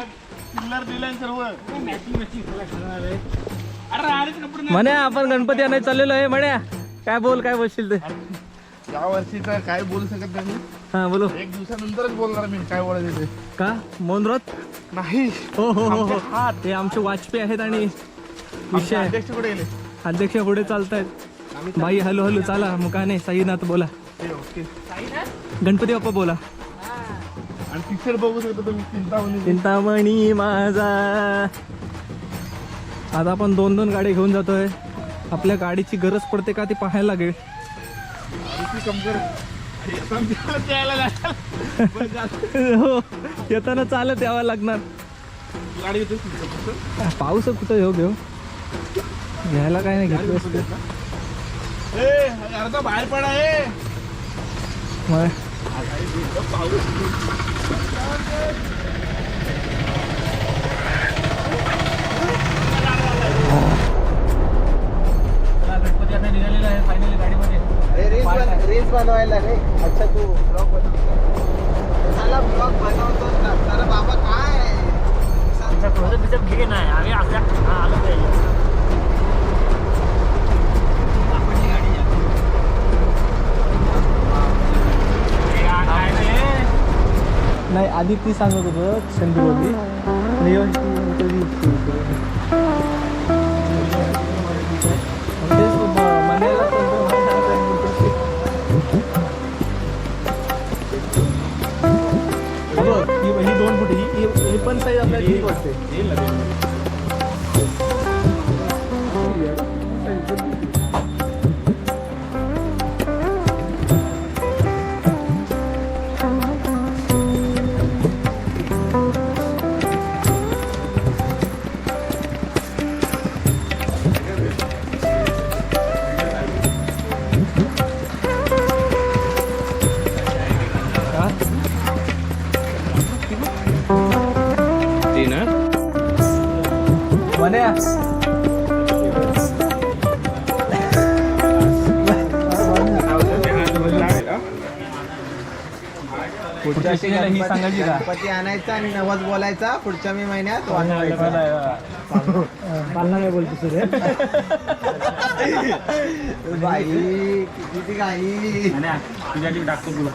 चिल्लर दिलाय सर्व. म्हणे आपण गणपती आणायला चाललेलो आहे. म्हण्या काय बोलशील ते. या वर्षी तर काय बोलू शकत नाही. हा बोलो. एक दिवसानंतरच बोलणार मी काय बोलायचं ते. का मोनरथ नाही. हो हो हो ते आमचे वाजपेयी आहेत आणि विषय अध्यक्ष कुठे गेले. अध्यक्ष पुढे चालतायत. बाई हॅलो हॅलो चाला मुकाने साईनाथ बोला. ओके गणपती बाप्पा बोला. आणि पिक्चर बघू शकतो तुम्ही चिंतामणी. चिंतामणी माझा. आता आपण 2-2 गाडी घेऊन जातोय. आपल्या गाडीची गरज पडते का ती पाहायला लागेल. हो येताना चालत यावं लागणार. गाडी पाऊस कुठं येऊ घेऊ घ्यायला काय नाही घेतलं. अर्धा बाहेर पडा आहे. गणपती आता निघालेला आहे फायनली गाडीमध्ये. रील्स बनवायला रे. अच्छा तू ब्लॉग बनवतो. झाला ब्लॉग बनवतो तर बाबा काय घे नाही आम्ही आलो नाही. आधी ती सांगत होतं संधी बोलली. ही 2 फुट ही पण साईज आपल्याला ठीक वाटते. ही सांगायची गणपती आणायचा आणि नवस बोलायचा पुढच्या मी महिन्यात पालना काय बोलतो सर. बाई किती काही तुझ्यासाठी टाकतो तुला.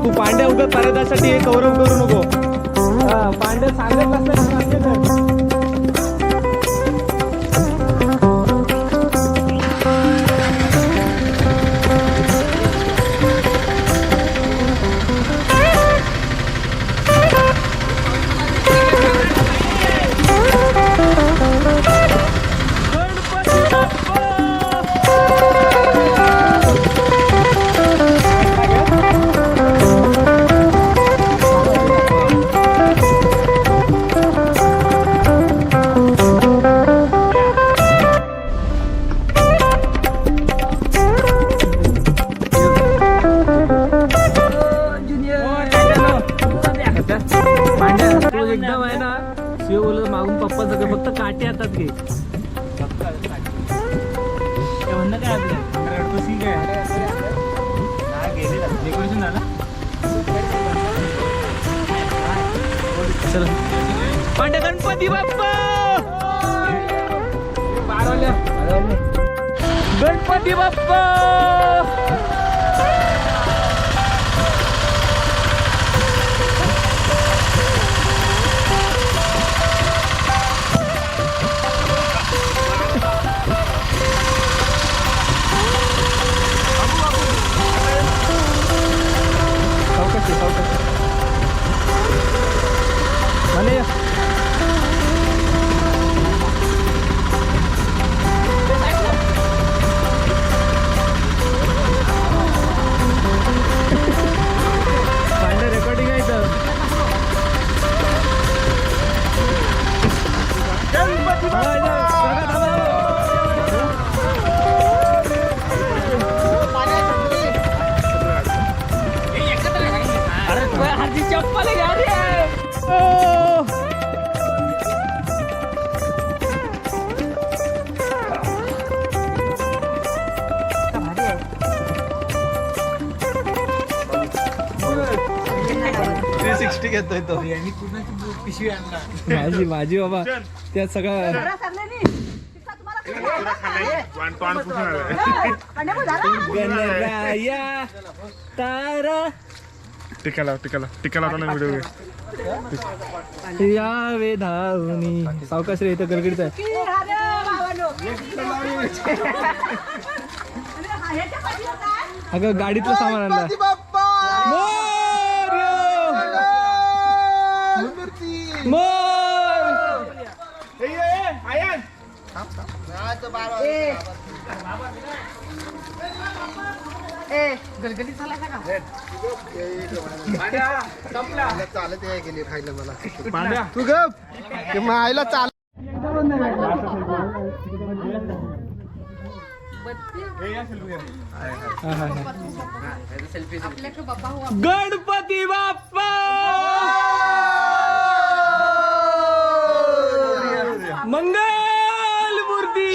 तू पांड्या उगत पारदासाठी हे गौरव करू नको. पांड्या सांगत नसलं. सगळं मागून पप्पा सगळं फक्त काटे हातात घे. म्हणणं काय आपलं डेकोरेशन झालं. चला पांड्या गणपती बाप्पा गणपती बाप्पा. रेकॉर्डिंग आहे इथं. हाती चप्पल घ्या रे. घेतोय तो. पिशवी आणला. माझी बाबा त्यात सगळं गणराया तारा टिकाला व्हिडिओ यावे धावनी. सावकाश रे, इथं गडगडीत आहे. अगं गाडीतलं सामान आणलं. चालत गेली खायला मला. तू गप आईला चाल. गणपती बाप्पा मंगल मूर्ती.